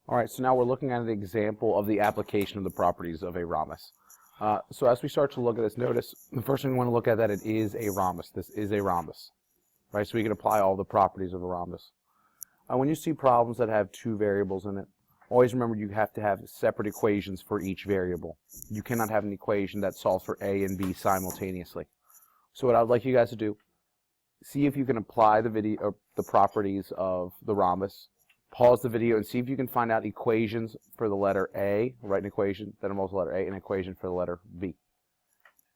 All right, so now we're looking at an example of the application of the properties of a rhombus. So as we start to look at this, notice the first thing we want to look at that it is a rhombus. This is a rhombus, right? So we can apply all the properties of a rhombus. When you see problems that have two variables in it, always remember you have to have separate equations for each variable. You cannot have an equation that solves for A and B simultaneously. So what I'd like you guys to do, see if you can apply the properties of the rhombus. Pause the video and see if you can find out equations for the letter A. Write an equation that involves the letter A and an equation for the letter B.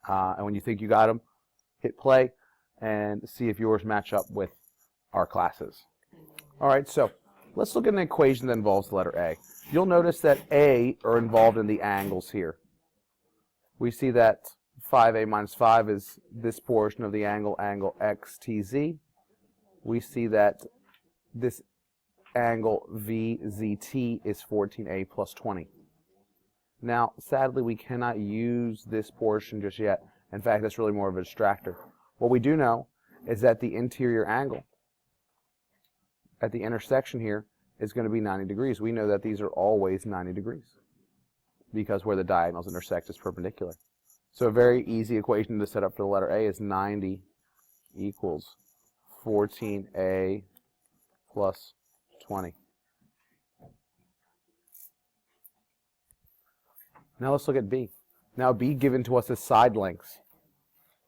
And when you think you got them, hit play and see if yours match up with our classes. All right, so let's look at an equation that involves the letter A. You'll notice that A are involved in the angles here. We see that 5A minus 5 is this portion of the angle XTZ. We see that this angle VZT is 14A plus 20. Now, sadly, we cannot use this portion just yet. In fact, that's really more of a distractor. What we do know is that the interior angle at the intersection here is going to be 90 degrees. We know that these are always 90 degrees because where the diagonals intersect is perpendicular. So a very easy equation to set up for the letter A is 90 equals 14A plus 20. Now let's look at B. Now B given to us as side lengths.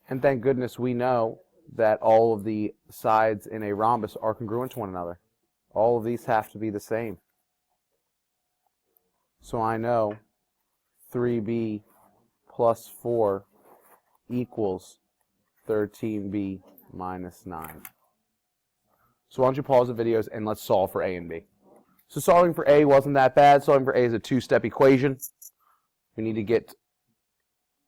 And thank goodness we know that all of the sides in a rhombus are congruent to one another. All of these have to be the same. So I know 3B plus 4 equals 13B minus 9. So why don't you pause the videos and let's solve for A and B. So solving for A wasn't that bad. Solving for A is a two-step equation. We need to get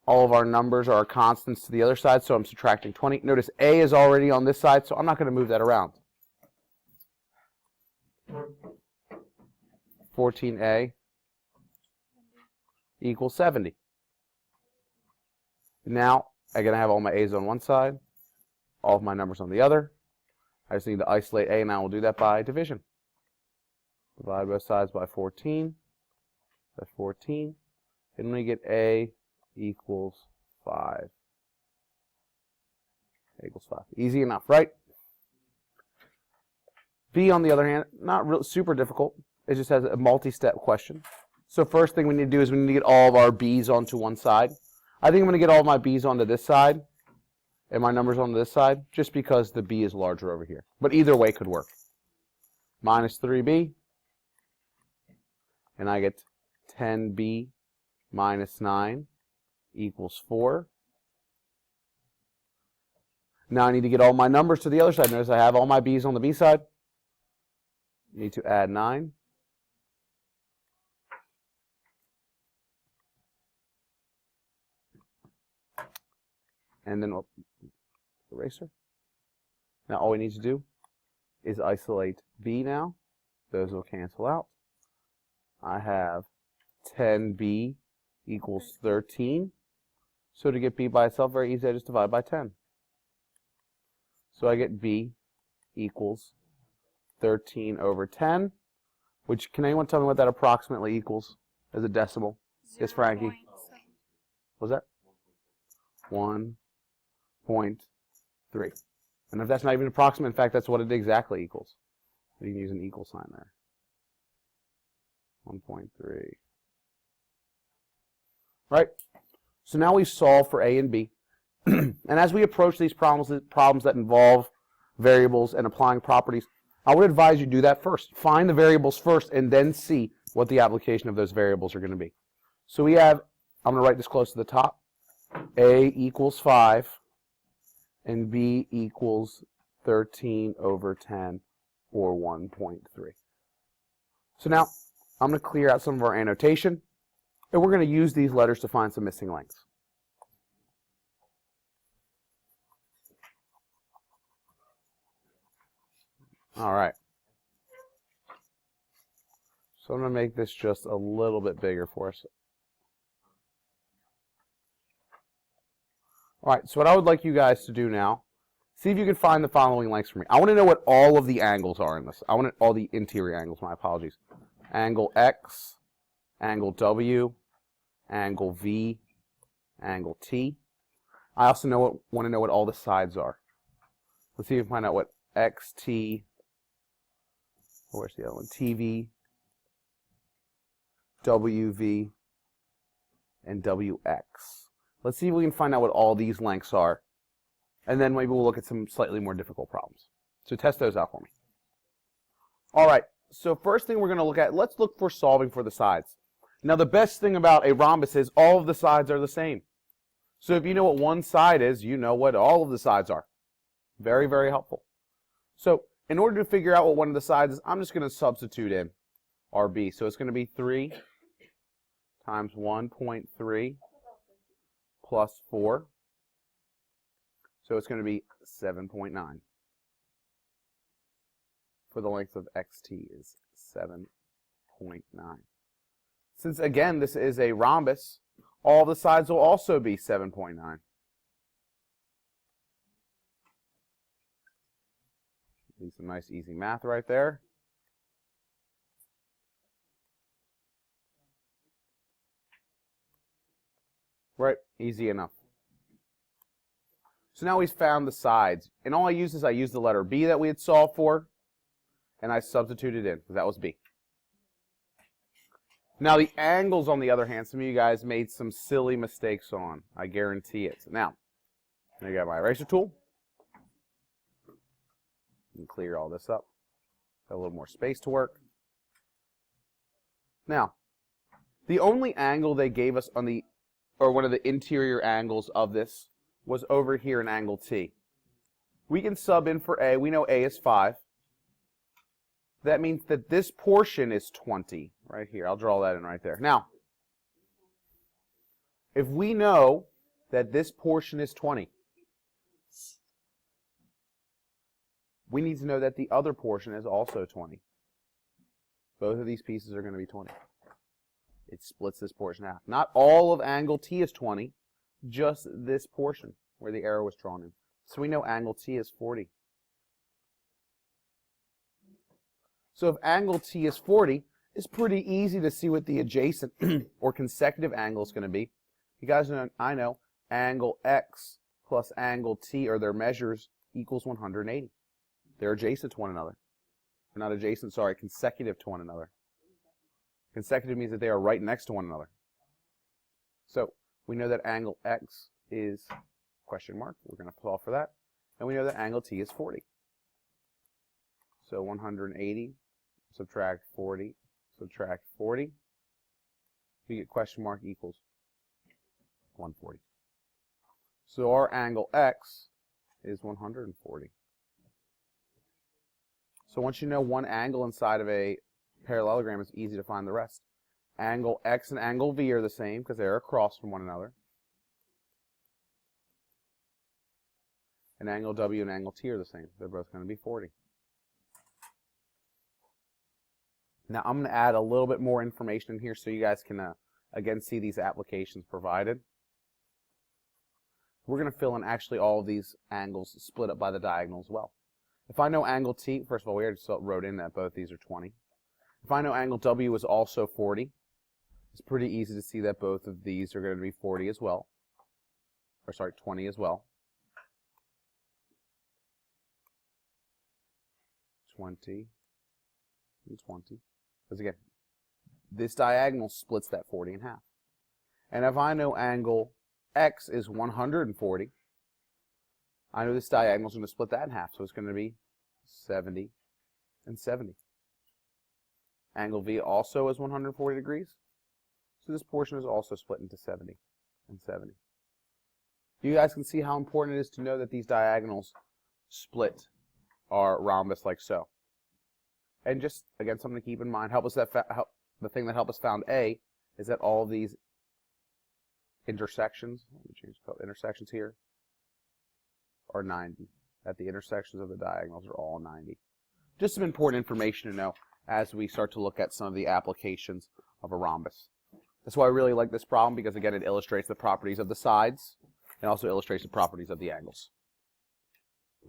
all of our numbers or our constants to the other side, so I'm subtracting 20. Notice A is already on this side, so I'm not going to move that around. 14A equals 70. Now, I'm going to have all my A's on one side, all of my numbers on the other. I just need to isolate A, and I will do that by division. Divide both sides by 14. That's 14. And we get A equals 5. A equals 5. Easy enough, right? B, on the other hand, not real super difficult. It just has a multi-step question. So first thing we need to do is we need to get all of our B's onto one side. I think I'm going to get all of my B's onto this side and my numbers onto this side just because the B is larger over here. But either way could work. Minus 3B. And I get 10B minus 9 equals 4. Now I need to get all my numbers to the other side. Notice I have all my B's on the B side. Need to add 9. And then eraser. Now all we need to do is isolate B now. Those will cancel out. I have 10B equals 13. So to get B by itself, very easy, I just divide by 10. So I get B equals 13 over 10, which, can anyone tell me what that approximately equals as a decimal? Yes, Frankie. What was that? 1.3. And if that's not even approximate, in fact, that's what it exactly equals. You can use an equal sign there. 1.3. Right? So now we've solved for A and B. And as we approach these problems that involve variables and applying properties, I would advise you do that first. Find the variables first and then see what the application of those variables are going to be. So we have, I'm going to write this close to the top, A equals 5 and B equals 13 over 10 or 1.3. So now I'm going to clear out some of our annotation and we're going to use these letters to find some missing lengths. All right. So I'm going to make this just a little bit bigger for us. All right, so what I would like you guys to do now, see if you can find the following lengths for me. I want to know what all of the angles are in this. I want all the interior angles, my apologies. angle X, angle W, angle V, angle T. I also want to know what all the sides are. Let's see if we can find out what XT, where's the other one? TV, WV, and WX. Let's see if we can find out what all these lengths are. And then maybe we'll look at some slightly more difficult problems. So test those out for me. All right, so first thing we're going to look at, let's look for solving for the sides. Now the best thing about a rhombus is all of the sides are the same. So if you know what one side is, you know what all of the sides are. Very, very helpful. So in order to figure out what one of the sides is, I'm just going to substitute in RB. So it's going to be 3 times 1.3 plus 4. So it's going to be 7.9. For the length of XT is 7.9. Since, again, this is a rhombus, all the sides will also be 7.9. Be some nice, easy math right there. Right, easy enough. So now we've found the sides. And all I use is I use the letter B that we had solved for, and I substituted in, because that was B. Now the angles, on the other hand, some of you guys made some silly mistakes on. I guarantee it. Now, I got my eraser tool. And clear all this up. Got a little more space to work. Now, the only angle they gave us on the, or one of the interior angles of this, was over here in angle T. We can sub in for A. We know A is 5. That means that this portion is 20 right here. I'll draw that in right there. Now, if we know that this portion is 20, we need to know that the other portion is also 20. Both of these pieces are going to be 20. It splits this portion in half. Not all of angle T is 20, just this portion where the arrow was drawn in. So we know angle T is 40. So if angle T is 40, it's pretty easy to see what the adjacent or consecutive angle is going to be. You guys know, I know, angle X plus angle T, or their measures, equals 180. They're adjacent to one another. They're not adjacent, sorry, consecutive to one another. Consecutive means that they are right next to one another. So we know that angle X is question mark. We're going to solve for that. And we know that angle T is 40. So 180, subtract 40, subtract 40. We get question mark equals 140. So our angle X is 140. So once you know one angle inside of a parallelogram, it's easy to find the rest. Angle X and angle V are the same because they're across from one another. And angle W and angle T are the same. They're both going to be 40. Now I'm going to add a little bit more information in here so you guys can, again, see these applications provided. We're going to fill in actually all of these angles split up by the diagonal as well. If I know angle T, first of all, we already wrote in that both these are 20. If I know angle W is also 40, it's pretty easy to see that both of these are going to be 40 as well. Or sorry, 20 as well. 20 and 20. Because again, this diagonal splits that 40 in half. And if I know angle X is 140, I know this diagonal is going to split that in half, so it's going to be 70 and 70. Angle V also is 140 degrees, so this portion is also split into 70 and 70. You guys can see how important it is to know that these diagonals split our rhombus like so. And just, again, something to keep in mind, the thing that helped us found A is that all of these intersections, let me change the intersections here, are 90. That the intersections of the diagonals are all 90. Just some important information to know as we start to look at some of the applications of a rhombus. That's why I really like this problem, because again it illustrates the properties of the sides and also illustrates the properties of the angles.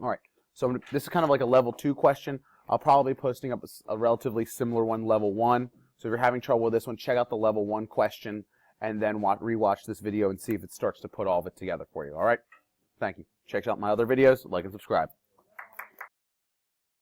Alright, so this is kind of like a level 2 question. I'll probably be posting up a relatively similar one, level 1, So if you're having trouble with this one, check out the level 1 question and then rewatch this video and see if it starts to put all of it together for you. All right? Thank you. Check out my other videos, like and subscribe.